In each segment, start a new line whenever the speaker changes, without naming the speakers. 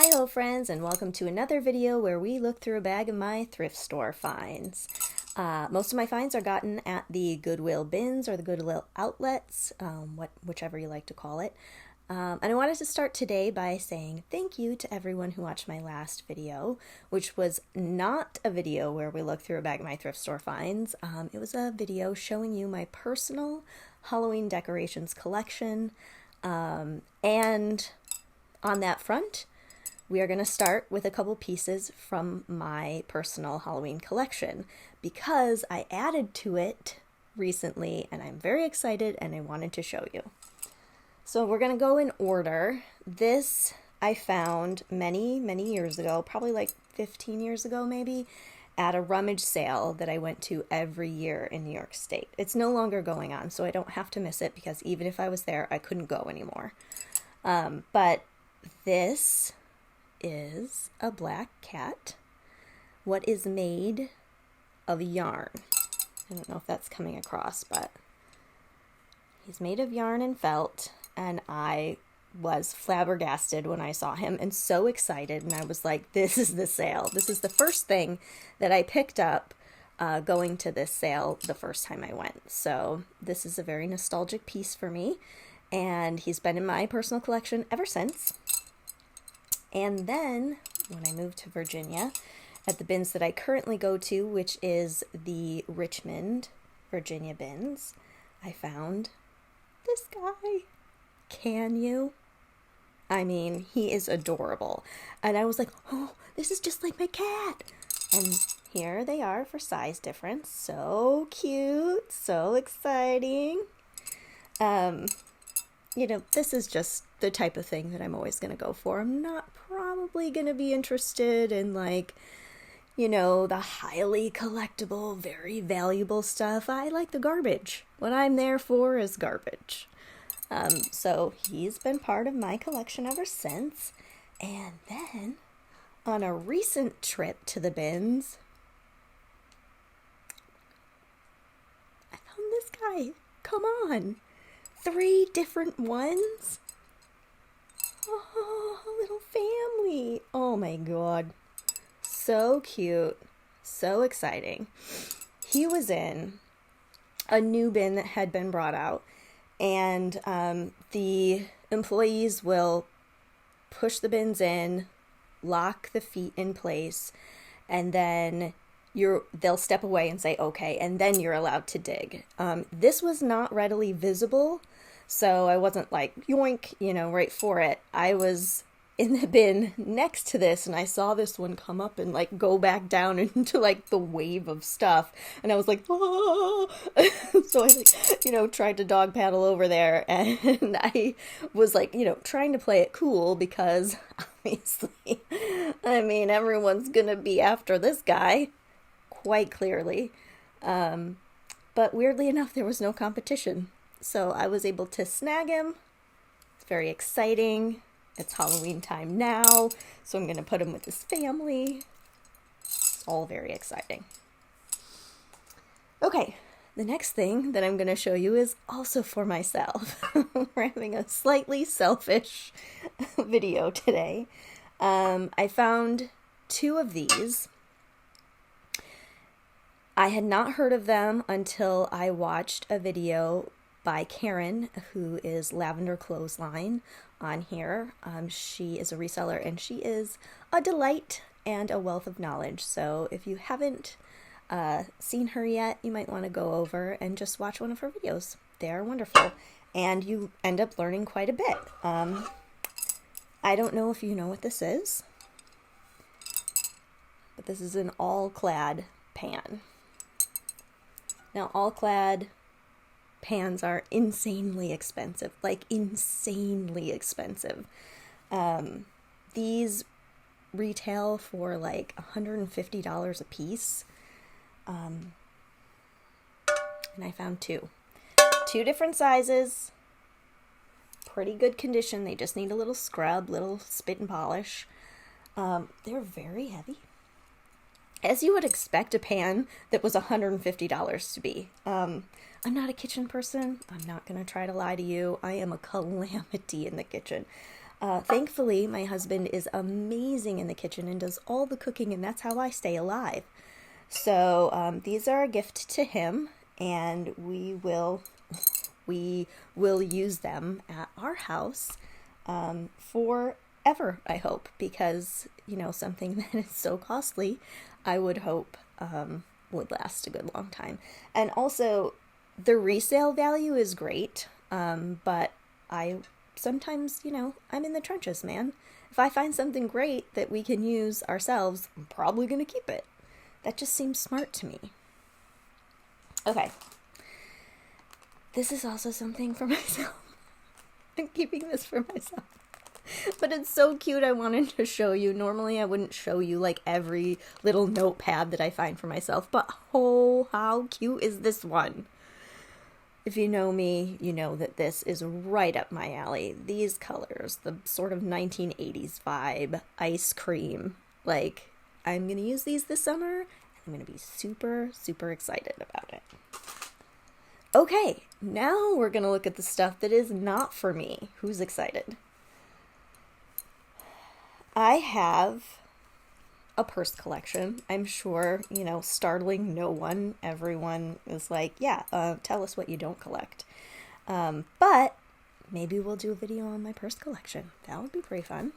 Hi-ho friends, and welcome to another video where we look through a bag of my thrift store finds. Most of my finds are gotten at the Goodwill bins or the Goodwill outlets, whichever you like to call it. And I wanted to start today by saying thank you to everyone who watched my last video, which was not a video where we looked through a bag of my thrift store finds. It was a video showing you my personal Halloween decorations collection, and on that front, we are going to start with a couple pieces from my personal Halloween collection because I added to it recently and I'm very excited and I wanted to show you. So we're going to go in order. This I found many years ago, probably like 15 years ago maybe, at a rummage sale that I went to every year in New York State. It's no longer going on, so I don't have to miss it because even if I was there, I couldn't go anymore. But this is a black cat. What is made of yarn? I don't know if that's coming across, but he's made of yarn and felt, and I was flabbergasted when I saw him and so excited, and I was like, this is the sale. This is the first thing that I picked up going to this sale the first time I went. So this is a very nostalgic piece for me, and he's been in my personal collection ever since. And then, when I moved to Virginia, at the bins that I currently go to, which is the Richmond, Virginia bins, I found this guy. Can you? I mean, he is adorable. And I was like, oh, this is just like my cat. And here they are for size difference. So cute, so exciting. You know, this is just the type of thing that I'm always going to go for. I'm not probably going to be interested in, like, you know, the highly collectible, very valuable stuff. I like the garbage. What I'm there for is garbage. So he's been part of my collection ever since. And then, on a recent trip to the bins, I found this guy. Come on. 3 different ones? Oh, a little family. Oh my god. So cute. So exciting. He was in a new bin that had been brought out, and the employees will push the bins in, lock the feet in place, and then they'll step away and say, okay, and then you're allowed to dig. This was not readily visible, so I wasn't like, yoink, you know, right for it. I was in the bin next to this, and I saw this one come up and, like, go back down into, like, the wave of stuff, and I was like, oh! So I, like, you know, tried to dog paddle over there, and I was, like, you know, trying to play it cool, because, obviously, I mean, everyone's gonna be after this guy, quite clearly, but weirdly enough, there was no competition. So I was able to snag him. It's very exciting. It's Halloween time now, so I'm going to put him with his family. It's all very exciting. Okay, the next thing that I'm going to show you is also for myself. We're having a slightly selfish video today. I found 2 of these. I had not heard of them until I watched a video by Karen, who is Lavender Clothesline on here. She is a reseller, and she is a delight and a wealth of knowledge. So if you haven't seen her yet, you might want to go over and just watch one of her videos. They are wonderful, and you end up learning quite a bit. I don't know if you know what this is, but this is an All-Clad pan. Now, All-Clad pans are insanely expensive, like insanely expensive. These retail for like $150 a piece. And I found 2 different sizes, pretty good condition. They just need a little scrub, little spit and polish. They're very heavy, as you would expect a pan that was $150 to be. I'm not a kitchen person. I'm not going to try to lie to you. I am a calamity in the kitchen. Thankfully, my husband is amazing in the kitchen and does all the cooking, and that's how I stay alive. So these are a gift to him, and we will use them at our house forever, I hope, because, you know, something that is so costly, I would hope would last a good long time. And also, the resale value is great, but I sometimes, you know, I'm in the trenches, man. If I find something great that we can use ourselves, I'm probably going to keep it. That just seems smart to me. Okay. This is also something for myself. I'm keeping this for myself. But it's so cute, I wanted to show you. Normally I wouldn't show you like every little notepad that I find for myself, but oh, how cute is this one? If you know me, you know that this is right up my alley. These colors, the sort of 1980s vibe, ice cream. Like, I'm going to use these this summer, and I'm going to be super, super excited about it. Okay, now we're going to look at the stuff that is not for me. Who's excited? I have a purse collection. I'm sure, you know, startling no one. Everyone is like, yeah, tell us what you don't collect. But maybe we'll do a video on my purse collection. That would be pretty fun.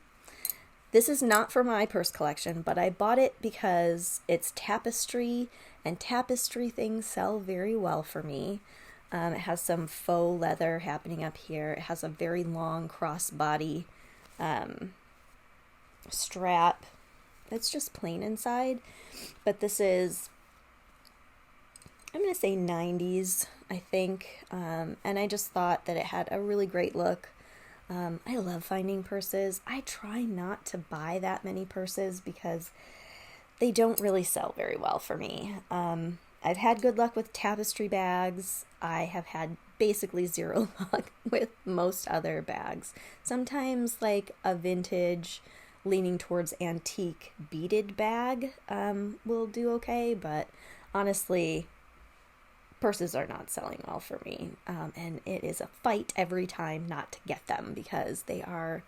This is not for my purse collection, but I bought it because it's Tapestry, and Tapestry things sell very well for me. It has some faux leather happening up here. It has a very long crossbody strap. It's just plain inside, but this is, I'm going to say 90s, I think, and I just thought that it had a really great look. I love finding purses. I try not to buy that many purses because they don't really sell very well for me. I've had good luck with Tapestry bags. I have had basically zero luck with most other bags. Sometimes like a vintage, leaning towards antique beaded bag will do okay, but honestly, purses are not selling well for me, and it is a fight every time not to get them because they are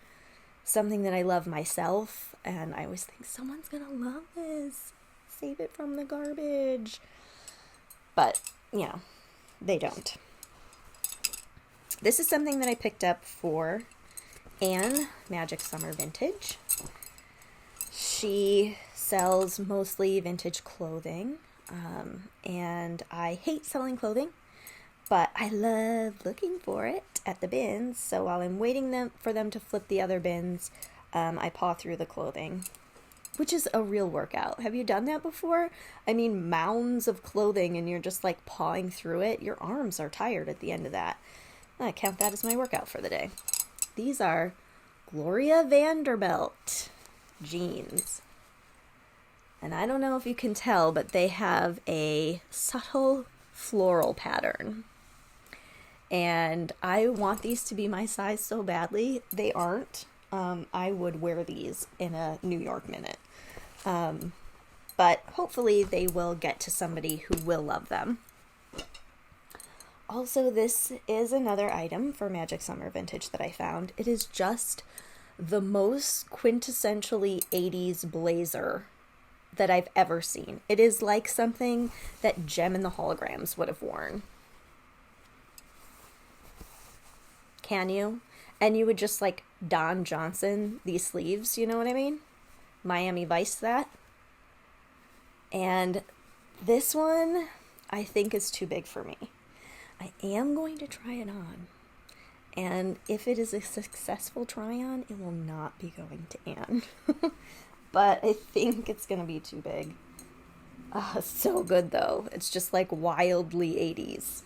something that I love myself, and I always think someone's gonna love this, save it from the garbage, but you know, they don't. This is something that I picked up for Anne, Magic Summer Vintage. She sells mostly vintage clothing, and I hate selling clothing, but I love looking for it at the bins, so while I'm waiting for them to flip the other bins, I paw through the clothing, which is a real workout. Have you done that before? I mean, mounds of clothing, and you're just like pawing through it. Your arms are tired at the end of that. I count that as my workout for the day. These are Gloria Vanderbilt jeans. And I don't know if you can tell, but they have a subtle floral pattern. And I want these to be my size so badly. They aren't. I would wear these in a New York minute. But hopefully they will get to somebody who will love them. Also, this is another item for Magic Summer Vintage that I found. It is just the most quintessentially 80s blazer that I've ever seen. It is like something that Gem and the Holograms would have worn. Can you? And you would just like Don Johnson these sleeves, you know what I mean? Miami Vice that. And this one I think is too big for me. I am going to try it on. And if it is a successful try-on, it will not be going to Anne. But I think it's going to be too big. So good, though. It's just like wildly 80s.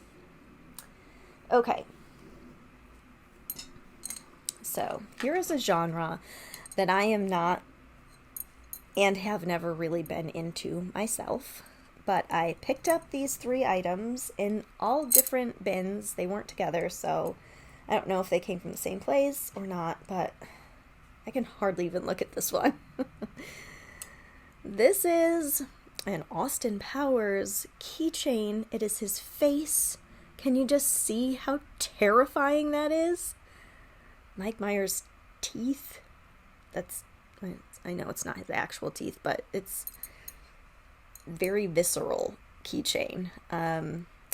Okay. So here is a genre that I am not and have never really been into myself. But I picked up these 3 items in all different bins. They weren't together, so I don't know if they came from the same place or not, but I can hardly even look at this one. This is an Austin Powers keychain. It is his face. Can you just see how terrifying that is? Mike Myers teeth. I know it's not his actual teeth, but it's very visceral keychain.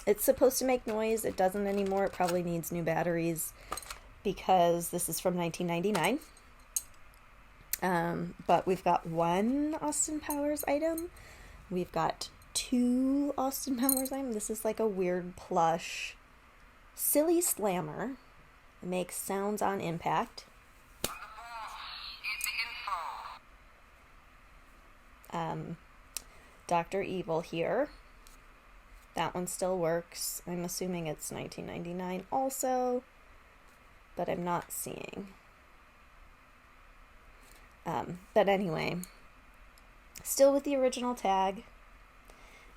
It's supposed to make noise. It doesn't anymore. It probably needs new batteries because this is from 1999. But we've got one Austin Powers item. We've got two Austin Powers items. This is like a weird plush silly slammer. It makes sounds on impact. Dr. Evil here. That one still works. I'm assuming it's 1999 also, but I'm not seeing. But anyway, still with the original tag.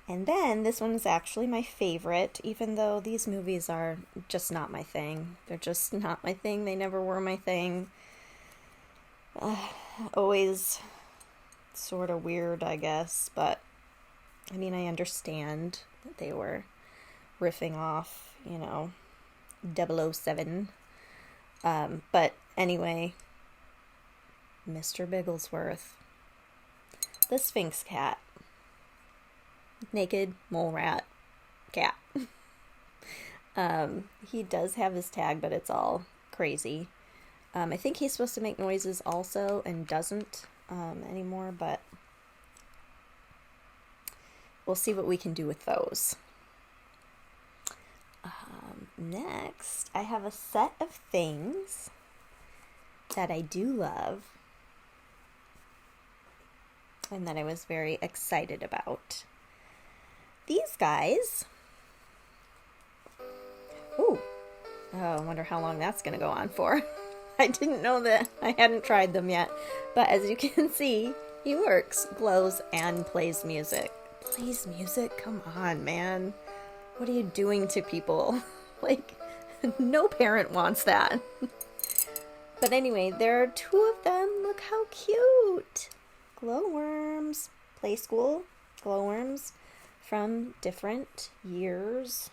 And then this one is actually my favorite, even though these movies are just not my thing. They're just not my thing. They never were my thing. Always sort of weird, I guess, but I mean, I understand that they were riffing off, 007. But anyway, Mr. Bigglesworth, the Sphinx cat, naked mole rat cat. He does have his tag, but it's all crazy. I think he's supposed to make noises also and doesn't anymore, but we'll see what we can do with those. Next, I have a set of things that I do love and that I was very excited about. These guys. Ooh. Oh, I wonder how long that's going to go on for. I didn't know that. I hadn't tried them yet. But as you can see, he works, glows, and plays music. Plays music? Come on, man. What are you doing to people? Like, no parent wants that. But anyway, there are two of them. Look how cute. Gloworms. Play school glowworms from different years.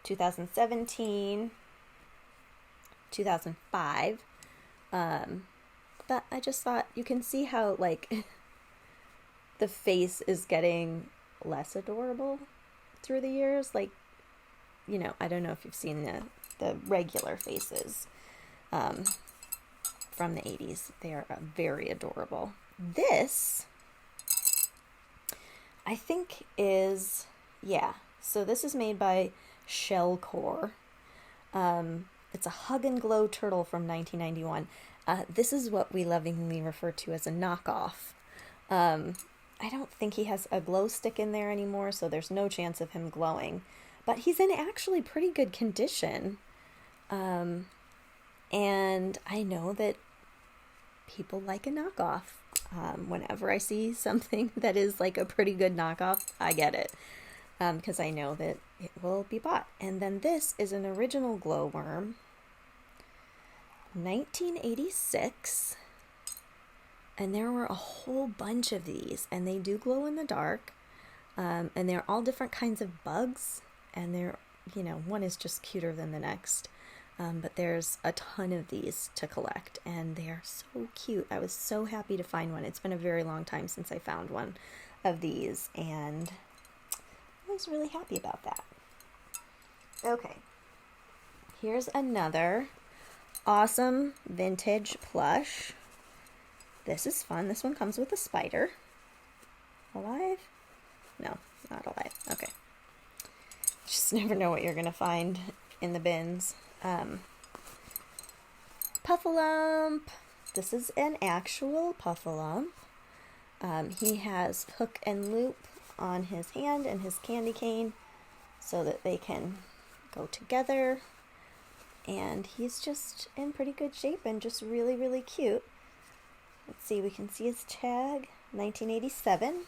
2017. 2005. But I just thought you can see how, like, the face is getting less adorable through the years. Like, I don't know if you've seen the regular faces from the 80s. They are very adorable. This, I think, is, so this is made by Shellcore. It's a Hug and Glow turtle from 1991. This is what we lovingly refer to as a knockoff. I don't think he has a glow stick in there anymore, so there's no chance of him glowing. But he's in actually pretty good condition. And I know that people like a knockoff. Whenever I see something that is like a pretty good knockoff, I get it. Because I know that it will be bought. And then this is an original Gloworm. 1986. And there were a whole bunch of these. And they do glow in the dark. And they're all different kinds of bugs. And they're, one is just cuter than the next. But there's a ton of these to collect. And they are so cute. I was so happy to find one. It's been a very long time since I found one of these. And I was really happy about that. Okay. Here's another awesome vintage plush. This is fun. This one comes with a spider. Alive? No, not alive. Okay. Just never know what you're going to find in the bins. Puffalump. This is an actual Puffalump. He has hook and loop on his hand and his candy cane so that they can go together. And he's just in pretty good shape and just really, really cute. Let's see, we can see his tag, 1987.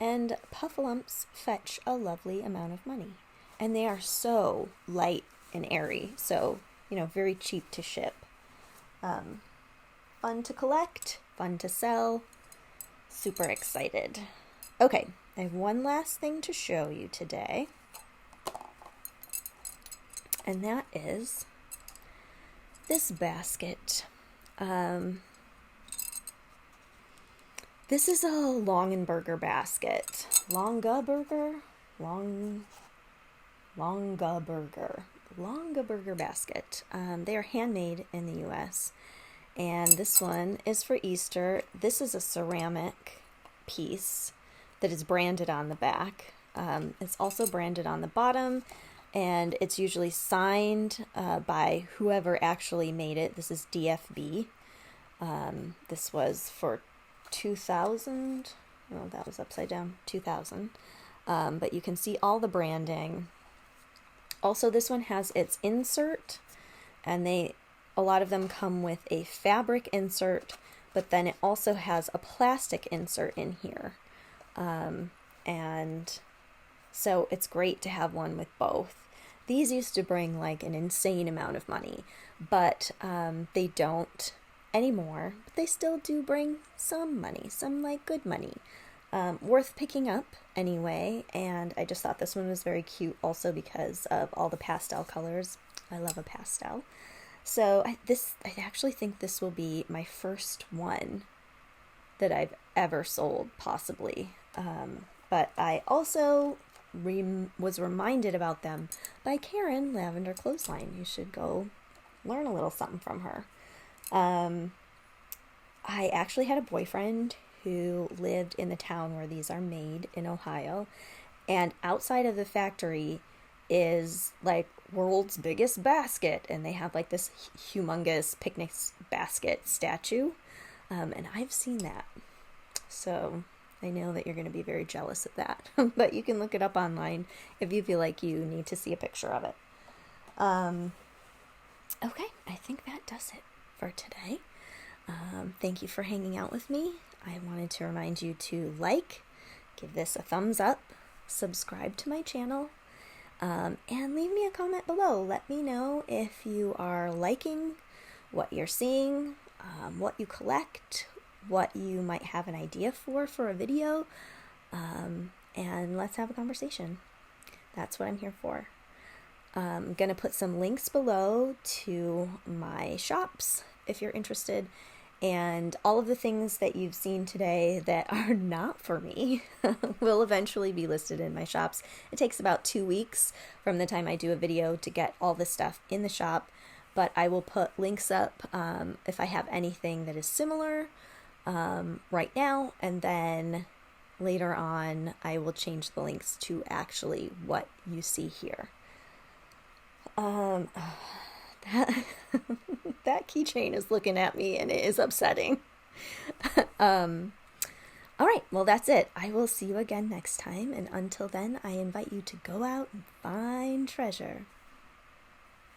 And Puffalumps fetch a lovely amount of money. And they are so light and airy, so, very cheap to ship. Fun to collect, fun to sell, super excited. Okay, I have one last thing to show you today. And that is this basket. This is a Longaberger basket. Longaberger basket. They are handmade in the US. And this one is for Easter. This is a ceramic piece that is branded on the back. It's also branded on the bottom, and it's usually signed by whoever actually made it. This is DFB. This was for 2000. Oh, that was upside down. 2000. But you can see all the branding. Also, this one has its insert, and a lot of them come with a fabric insert, but then it also has a plastic insert in here. And so it's great to have one with both. These used to bring like an insane amount of money, but they don't anymore. But they still do bring some money, some like good money. Worth picking up anyway, and I just thought this one was very cute also because of all the pastel colors. I love a pastel. So I actually think this will be my first one that I've ever sold, possibly. But I also was reminded about them by Karen, Lavender Clothesline. You should go learn a little something from her. I actually had a boyfriend who lived in the town where these are made in Ohio, and outside of the factory is like world's biggest basket, and they have like this humongous picnic basket statue, and I've seen that, so I know that you're going to be very jealous of that. But you can look it up online if you feel like you need to see a picture of it. Okay, I think that does it for today. Thank you for hanging out with me. I wanted to remind you to give this a thumbs up, subscribe to my channel, and leave me a comment below. Let me know if you are liking what you're seeing, what you collect, what you might have an idea for a video, and let's have a conversation. That's what I'm here for. I'm going to put some links below to my shops if you're interested, and all of the things that you've seen today that are not for me will eventually be listed in my shops. It takes about 2 weeks from the time I do a video to get all this stuff in the shop, but I will put links up if I have anything that is similar right now, and then later on I will change the links to actually what you see here. That keychain is looking at me and it is upsetting. All right, well, that's it. I will see you again next time, and until then, I invite you to go out and find treasure.